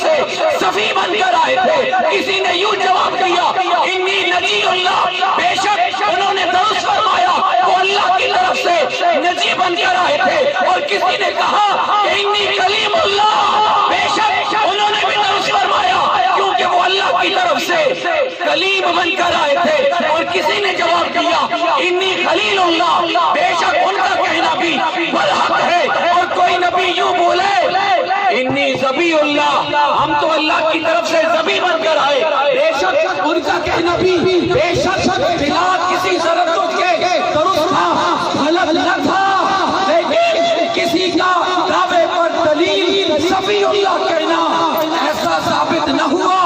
طرف سے صفی بن کر آئے تھے۔ کسی نے یوں جواب دیا انی نجی اللہ، بے شک انہوں نے درست فرمایا وہ اللہ کی طرف سے نجی بن کر آئے تھے۔ اور کسی نے کہا کہ انی کلیم اللہ، بے شک انہوں نے بھی درست فرمایا کیونکہ وہ اللہ کی طرف سے کلیم بن کر آئے تھے۔ اور کسی نے جواب دیا انی خلیل اللہ، بے شک ان کا کہنا بھی برحق ہے۔ اور کوئی نبی یوں بولے انی ذبی اللہ، ہم تو اللہ کی طرف سے ذبی بن کر آئے، بے شک ان کا کہنا بھی بے شک بلا کسی ضرورت کے درست تھا، غلط نہ تھا۔ لیکن کسی کا دعوے پر دلیل ذبی اللہ کہنا ایسا ثابت نہ ہوا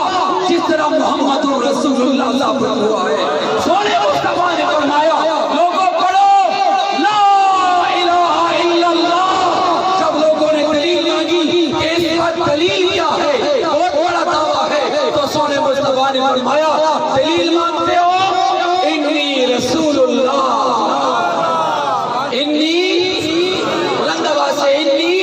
جس طرح محمد رسول اللہ ثابت ہوا ہے۔ سونے مصطفیٰ نے فرمایا لوگوں پڑھو لا الہ الا اللہ۔ جب لوگوں نے دلیل مانگی کہ اس کا دلیل کیا ہے، بہت بڑا دعویٰ ہے، تو سونے مصطفیٰ نے فرمایا دلیل مانگتے ہو انی رسول اللہ، انی بلند آواز سے انی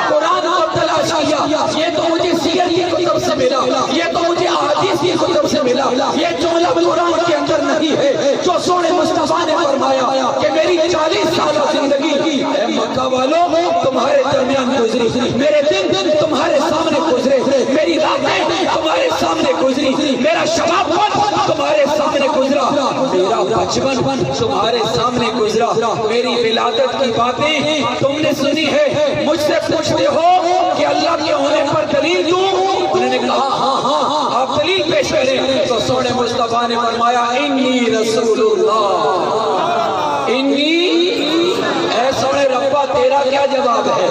قرآن کو تلاش کیا، یہ تو مجھے سیر کی کتب سے ملا، یہ تو مجھے احادیث کی کتب سے ملا، یہ جملہ قرآن کے اندر نہیں ہے جو سونے مصطفیٰ نے فرمایا کہ میری 40 سالہ زندگی اے مکہ والوں تمہارے درمیان گزری، میرے دن تمہارے سامنے گزرے، میری راتیں تمہارے سامنے گزری، میرا شباب تمہارے سامنے گزرا، میرا بچپن تمہارے سامنے گزرا، میری ولادت کی باتیں تم نے سنی ہے۔ مجھ سے پوچھتے ہو کہ اللہ کے ہونے پر دلیل دوں؟ انہوں نے کہا ہاں آپ دلیل پیش کریں۔ تو سونے مصطفیٰ نے فرمایا انی رسول اللہ، انی اے سونے ربا تیرا کیا جواب ہے؟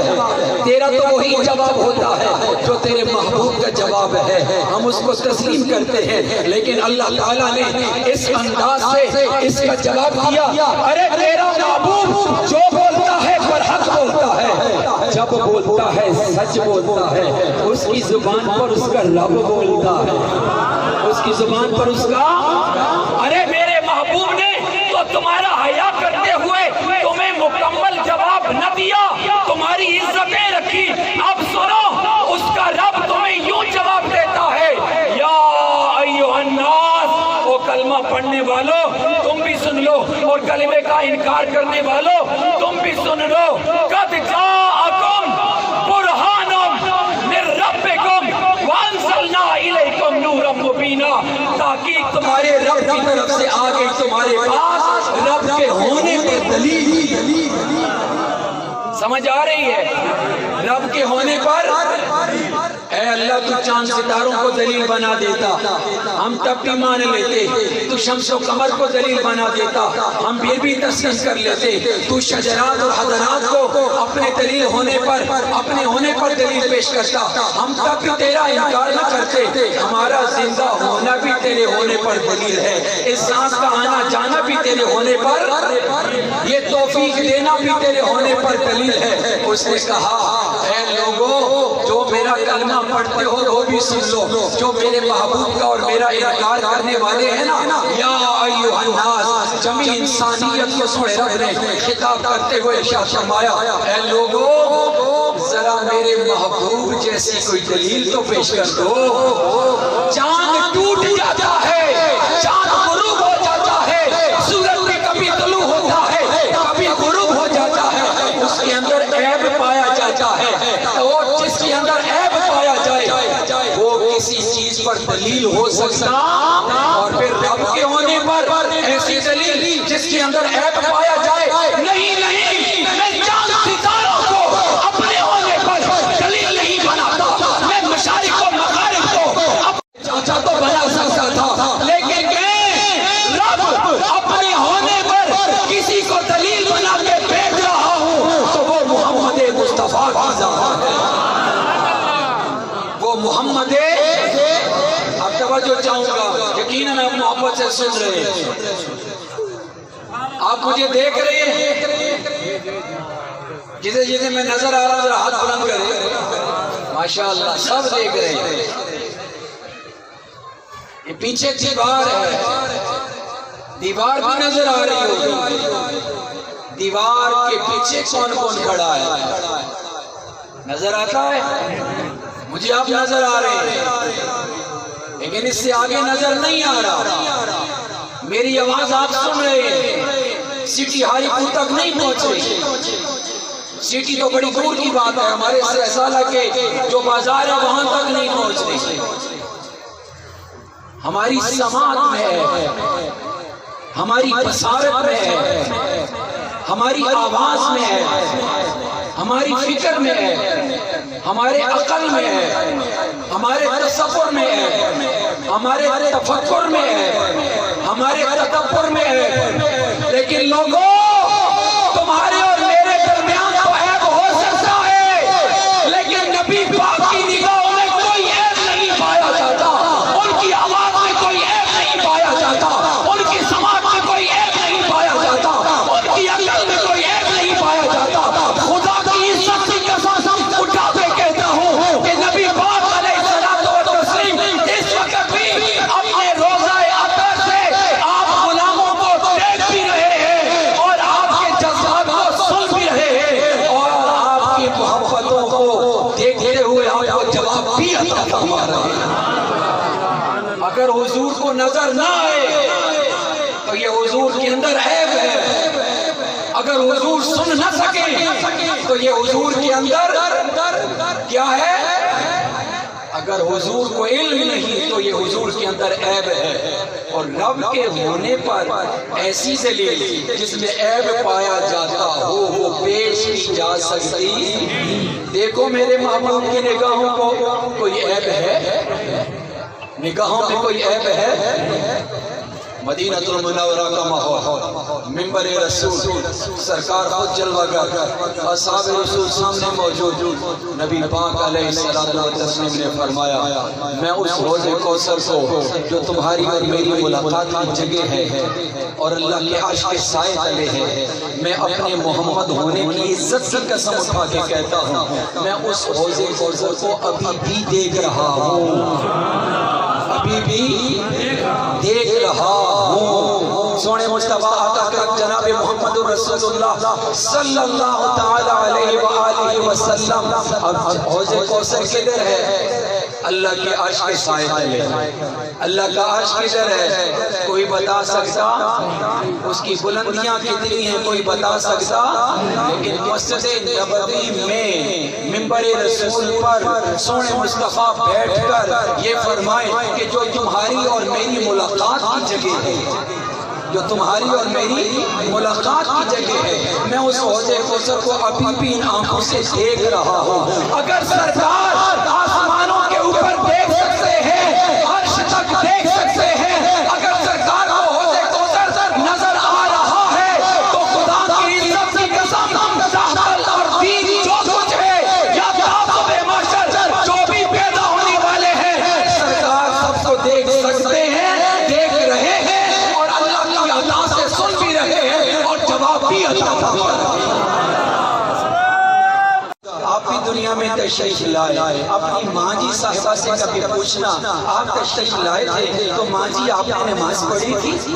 تیرا تو وہی جواب ہوتا ہے جو تیرے محبوب کا جواب ہے، ہم اس کو تسلیم کرتے ہیں۔ لیکن اللہ تعالیٰ نے اس انداز سے اس کا جواب دیا، ارے تیرا محبوب جو بولتا ہے برحق بولتا ہے، جب بولتا ہے سچ بولتا ہے، اس کی زبان پر اس کا رب بولتا ہے، اس کی زبان پر اس کا۔ ارے میرے محبوب نے تو تمہارا حیا کرتے ہوئے تمہیں مکمل جواب نہ دیا، تمہاری عزتیں رکھی۔ اب سنو اس کا رب تمہیں یوں جواب دیتا ہے یا ایھا الناس، وہ کلمہ پڑھنے والوں تم بھی سن لو، اور کلمے کا انکار کرنے والوں تم بھی سن لو، قد جاءکم برہان من ربکم وانزلنا الیکم نورا مبینا، تاکہ تمہارے رب کی طرف سے آگے تمہارے پاس رب کے ہونے پر دلیل۔ سمجھ آ رہی ہے؟ رب کے ہونے پر اے اللہ تو چاند ستاروں کو دلیل بنا دیتا، ہم تب بھی مان لیتے، تو شمس و قمر کو دلیل بنا دیتا، ہم پھر بھی تسلیم کر لیتے، تو شجرات اور حضرات کو اپنے دلیل ہونے پر اپنے ہونے پر دلیل پیش کرتا، ہم تب بھی تیرا انکار نہ کرتے۔ ہمارا زندہ ہونا بھی تیرے ہونے پر دلیل ہے، اس سانس کا آنا جانا بھی تیرے ہونے پر، یہ توفیق دینا بھی تیرے ہونے پر دلیل ہے۔ اس نے کہا اے لوگوں جو میرا کلمہ پڑھتے ہو وہ بھی سن لو، جو میرے محبوب کا اور میرا انکار کرنے والے ہیں نا، یا ایھا الناس، جمی انسانیت کو سونے رب نے خطاب کرتے ہوئے ارشاد فرمایا اے لوگوں ذرا میرے محبوب جیسی کوئی دلیل تو پیش کر دو۔ چاند ٹوٹ جاتا ہے، چاند غروب ہو جاتا ہے، سورج بھی کبھی طلوع ہوتا ہے کبھی غروب ہو جاتا ہے، اس کے اندر عیب پایا جاتا ہے، اور جس کے اندر عیب پایا جائے وہ کسی چیز پر دلیل ہو سکتا، اور پھر رب کے ہونے پر ایسی دلیل جس کے اندر عیب پایا جائے نہیں۔ میں چاند ستاروں کو اپنے ہونے پر دلیل نہیں بناتا، میں مشارق و مغارب کو چاچا تو بنا سکتا تھا، لیکن رب اپنے ہونے پر کسی کو دلیل بنا کے بھیج رہا ہوں تو وہ محمد مصطفیٰ کی ذات ہے، وہ محمد۔ اب توجہ چاہوں گا، یقیناً آپ محبت سے سن رہے ہیں، آپ مجھے دیکھ رہے ہیں، جسے میں نظر آ رہا ہوں ذرا ہاتھ بلند کریں، ماشاءاللہ سب دیکھ رہے ہیں۔ یہ پیچھے دیوار ہے، دیوار بھی نظر آ رہی ہوگی، دیوار کے پیچھے کون کون کھڑا ہے نظر آتا ہے؟ مجھے آپ نظر آ رہے ہیں لیکن اس سے آگے نظر نہیں آ رہا. میری آواز آپ سن رہے ہیں, سٹی ہاری پور تک نہیں پہنچ رہی. سٹی تو بڑی دور کی بات ہے, ہمارے سہسالہ کے جو بازار ہے وہاں تک نہیں پہنچ رہی. ہماری سماعت میں ہے, ہماری بصارت میں ہے, ہماری آواز میں ہے, ہماری فکر میں ہے, ہمارے عقل میں ہے, ہمارے تصور میں ہے, ہمارے تفکر میں ہے, ہمارے تدبر میں ہے. لیکن لوگوں, تمہارے اور میرے درمیان تو عیب ہو سکتا ہے, لیکن نبی پاک کی نگاہوں میں کوئی عیب نہیں پایا جاتا. ان کی آواز میں کوئی عیب نہیں پایا جاتا, ان کی سماعت میں کوئی عیب نہیں پایا جاتا, ان کی عقل میں کوئی عیب نہیں پایا جاتا. خدا کی عزت کی قسم اٹھا کے کہتا ہوں کہ نبی پاک علیہ الصلوۃ والتسلیم اس وقت بھی اپنے روضہ اطہر سے آپ غلاموں کو دیکھ بھی رہے ہیں اور آپ کے جذبات کو سن بھی رہے ہیں اور آپ کی محبتوں کو دیکھتے ہوئے آپ کو جواب بھی عطا فرما رہے ہیں. اگر حضور کو نظر نہ آئے تو یہ حضور کے اندر عیب ہے. اگر حضور سن نہ سکے تو یہ حضور کے اندر کیا ہے؟ اگر حضور کو علم نہیں تو یہ حضور کے اندر عیب ہے. اور رب کے ہونے پر ایسی دلیل جس میں عیب پایا جاتا ہو وہ پیش کی جا سکتی. دیکھو میرے محبوب کی نگاہوں کو کوئی عیب ہے؟ نگاہوں میں کوئی عیب ہے؟ مدینہ المنورہ کا ماحول, منبر رسول, سرکار خود جلوہ گر, اصحاب رسول سامنے موجود. نبی پاک علیہ الصلوۃ والتسلیم نے فرمایا, میں اس حوض کوثر کو جو تمہاری اور میری ملاقات کی جگہ ہے اور اللہ کے عرش کے سائے تلے ہے, میں اپنے محمد ہونے کی عزت کی قسم اٹھا کے کہتا ہوں, میں اس حوض کوثر کو ابھی بھی دیکھ رہا ہوں, ابھی بھی دیکھ رہا ہوں. سونے مصطفیٰ آقا کرم جناب محمد رسول اللہ صلی اللہ تعالی علیہ وآلہ وسلم حوض کوثر کدھر ہے؟ اللہ کے عرش کے سائے تلے. اللہ کا عرش کدھر ہے؟ کوئی بتا سکتا؟ اس کی بلندیاں کتنی ہیں کوئی بتا سکتا؟ لیکن مسجد نبوی میں منبر رسول پر سونے مصطفیٰ بیٹھ کر یہ فرمائے کہ جو تمہاری اور میری ملاقات کی جگہ ہے, جو تمہاری اور میری ملاقات کی جگہ ہے, میں اس حوض کوثر کو ابھی بھی ان آنکھوں سے دیکھ رہا ہوں. اگر سرکار آسمانوں کے اوپر دیکھ سکتے ہیں, عرش تک دیکھ سکتے ہیں, اگر سرکار کو حوض کوثر نظر آ رہا ہے تو خدا کی عزت کی قسم تحت الارضین جو کچھ ہے یا تعاقب محشر جو بھی پیدا ہونے والے ہیں, سرکار سب کو دیکھ سکتے ہیں, دیکھ رہے ہیں اور اللہ کی عطا سے سن بھی رہے ہیں اور جواب بھی عطا فرما رہے ہیں. آپ بھی دنیا میں تشریف لائے, اپنی ماں جی صاحبہ سے کبھی پوچھنا, آپ تشریف لائے تھے تو ماں جی آپ نے نماز پڑھی تھی؟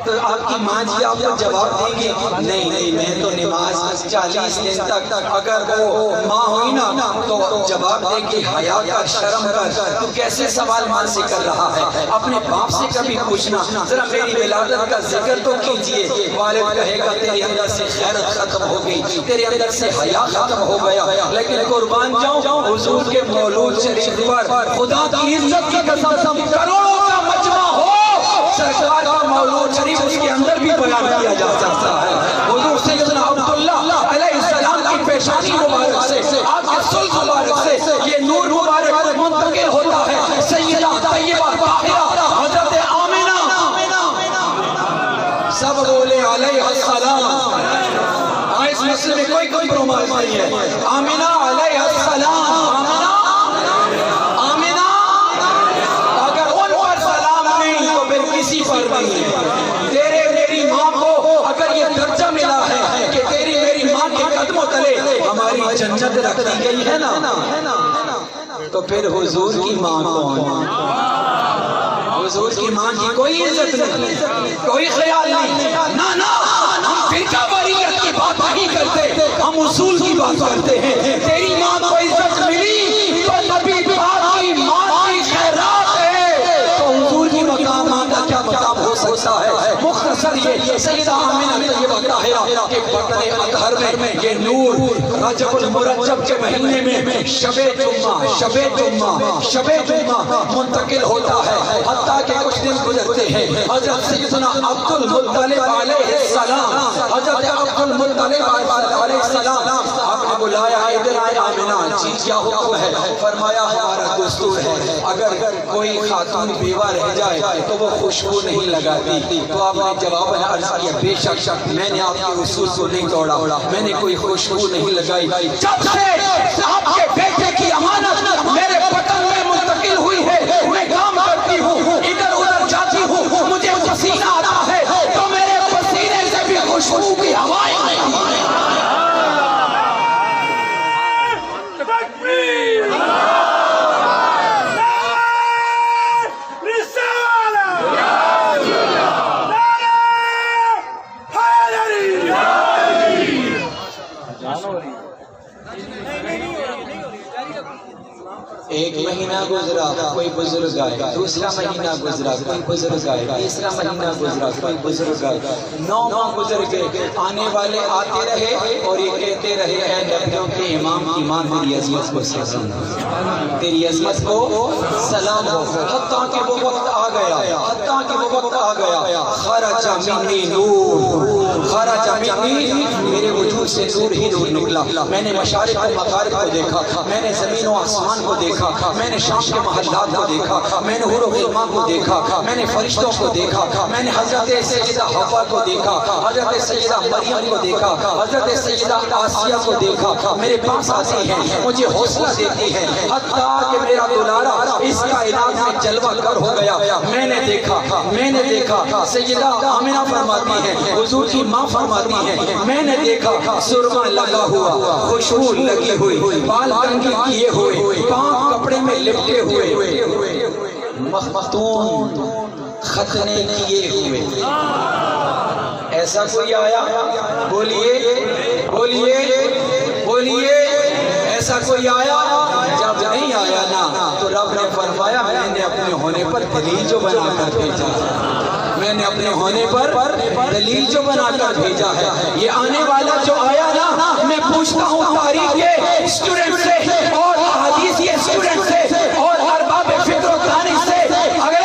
تو آپ کی ماں جی آپ کو جواب دیں گی, نہیں میں تو نماز 40 دن تک. اگر وہ ماں ہوئی نا تو جواب دے گی, حیا کر, شرم کر, تو کیسے سوال ماں سے کر رہا ہے؟ اپنے باپ سے کبھی پوچھنا, ذرا میری ولادت کا ذکر تو کیجئے. والد کہے گا تیرے اندر سے غیرت ختم ہو گئی, تیرے اندر سے حیا ختم ہو گیا. لیکن قربان جاؤں حضور کے مولود شریف پر خدا کی عزت کی قسم کروڑوں کا مجمع ہو, سرکار کا مولود شریف اس کے اندر بھی بیان کیا جا سکتا ہے. حضور سیدنا عبداللہ علیہ السلام کی پیشانی مبارک سے, آپ کے سلط مبارک سے یہ نور مبارک منتقل ہوتا ہے. سیدہ طیبہ طاہرہ حضرت آمنہ, سب بولے علیہ السلام. اس مسئلے میں کوئی کمپرومائز نہیں ہے. آمنہ علیہ السلام, آمنہ, اگر ان پر سلام نہیں تو پھر کسی پر نہیں ہے. تیرے میری ماں کو اگر یہ درجہ ملا ہے کہ تیری میری ماں کے قدموں تلے ہماری جنت رکھ دی گئی ہے نا, تو پھر حضور کی ماں کون؟ حضور کی ماں کی کوئی عزت نہیں, کوئی خیال نہیں. نا ہم فرقہ واریت کی بات نہیں کرتے, ہم اصول کی بات کرتے ہیں. تیری ماں کو عزت ملی تو چلیے سیدہ آمنہ طیبہ طاہرہ کے بطن اطہر میں یہ نور رجب المرجب کے مہینے میں شب جمعہ منتقل ہوتا ہے، حتیٰ کہ کچھ دن گزرتے ہیں حضرت سیدنا عبد المطلب علیہ السلام آپ نے بلایا ادھر آئے آمنہ، جی کیا حکم ہے؟ فرمایا ہمارا دستور ہے اگر کوئی خاتون بیوہ رہ جائے تو وہ خوشبو نہیں لگاتی۔ تو آپ نے جواب عرض کیا بے شک میں نے آپ کے اصول کو نہیں توڑا، میں نے کوئی خوشبو نہیں لگائی۔ جب سے آپ کے بیٹے کی امانت میرے بطن میں منتقل ہوئی ہے، میں کام کرتی ہوں، ادھر ادھر جاتی ہوں، مجھے پسینہ آتا ہے تو میرے پسینے سے بھی خوشبو کی ہوائیں آئی۔ ایک مہینہ گزرا کوئی بزرگ آئے، دوسرا مہینہ گزرا کوئی بزرگ آئے، تیسرا مہینہ گزرا کوئی بزرگ آئے، 9 ماہ گزر گئے، آنے والے آتے رہے اور یہ کہتے رہے اے نبیوں کے امام کی ماں تیری عظمت کو سلام، تیری عظمت کو سلام ہو، حتیٰ کہ وہ وقت آ گیا، خرج منی نور، میرے وجود سے نور ہی نور نکلا۔ میں نے مشارق و مغارب کو دیکھا، میں نے زمین و آسمان کو دیکھا، میں نے شام کے محلات کو دیکھا، میں نے حور و غلمان کو دیکھا، میں نے فرشتوں کو دیکھا، میں نے حضرت سیدہ حوا کو دیکھا، حضرت سیدہ مریم کو دیکھا، حضرت سیدہ آسیہ کو دیکھا۔ میرے پاس آتی ہیں، مجھے حوصلہ دیتی ہیں، حتیٰ کہ میرا دلارا اس کائنات میں جلوہ گر ہو گیا۔ میں نے دیکھا سیدہ آمنہ فرماتی ہیں، حضور کی ماں فرماتی ہیں، میں نے دیکھا سرما لگا ہوا، خوشبو لگی ہوئی، بال کنگھی کیے ہوئے، پاک کپڑے میں لپٹے ہوئے، مختون ختنے کیے ہوئے۔ ایسا کوئی آیا؟ بولیے ایسا کوئی آیا؟ جب نہیں آیا نا تو رب نے فرمایا میں نے اپنے ہونے پر دلیل جو بنا کر بھیجا ہے، میں نے اپنے ہونے پر دلیل جو بنا کر بھیجا ہے۔ یہ آنے والا جو آیا نا، میں پوچھتا ہوں تاریخ کے اسٹوڈنٹ سے اور حدیث کے اسٹوڈنٹ سے اور ارباب فکر و دانش سے، اگر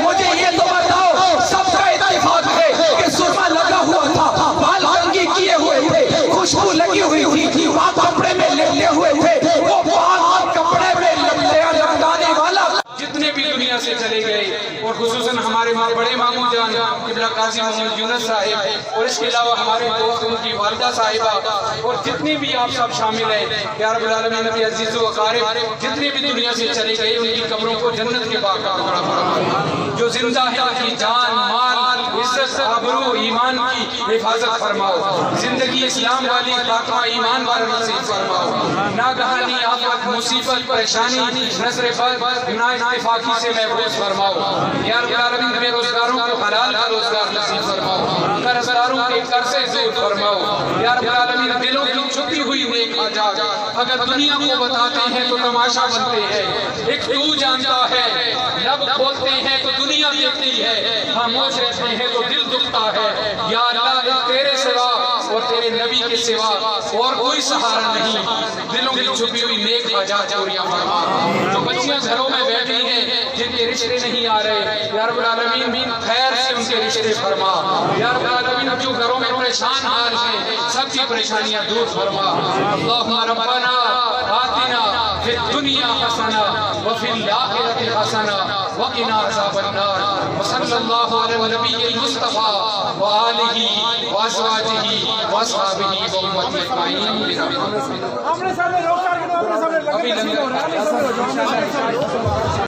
مجھے یہ تو بتاؤ سب کا اتفاق ہے کہ سرما لگا ہوا تھا، بال کنگھی کیے ہوئے تھے، خوشبو لگی ہوئی تھی، پاک کپڑے میں لپٹے ہوئے تھے، وہ پاک کپڑے میں لٹکانے والا جتنے بھی دنیا سے چلے گئے، اور خصوصاً ہمارے بڑے ماموں جان قبلہ قاضی محمد یونس صاحب، اور اس کے علاوہ ہمارے دوست ان کی والدہ صاحبہ، اور جتنے بھی آپ سب شامل ہیں، یا رب العالمین نبی عزیز و اقارب، جتنے بھی دنیا سے چلے گئے ان کی قبروں کو جنت کے باغ کا ٹکڑا فرما، جو زندہ ہے ان کی جان مال عزت آبرو ایمان کی حفاظت فرماؤ، زندگی اسلام والی خاتمہ ایمان والا نصیب فرماؤ، ناگہانی آفت مصیبت پریشانی نظر بد نااتفاقی سے محفوظ فرماؤ، یا رب العالمین بے روزگاروں کو حلال کا روزگار نصیب فرماؤ، قرض داروں کے قرضے دور فرماؤ، یا رب العالمین دلوں کی چھپی ہوئی نیک حاجات اگر دنیا کو بتاتے ہیں تو تماشا بنتے ہیں، ایک تو جانتا ہے، لب بولتے ہیں تو دنیا دیکھتی ہے، خاموش رہتے ہیں تو دل دکھتا ہے۔ یا اللہ تیرے سوا اور تیرے نبی کے سوا اور کوئی سہارا نہیں، دلوں کی چھپی ہوئی نیک حاجات پوریاں فرما، جو بچیاں گھروں میں بیٹھی ہیں جن کے رشتے نہیں آ رہے، یا رب العالمین خیر سے ان کے رشتے فرما، یا رب العالمین جو گھروں میں پریشان حال ہیں سب کی پریشانیاں دور فرما۔ اللہم ربنا آتنا فی الدنیا حسنہ وفی الآخرۃ حسنہ وقنا عذاب النار، وصلی اللہ علی النبی المصطفیٰ وآلہ وازواجہ واصحابہ وامتہ اجمعین برحمتک۔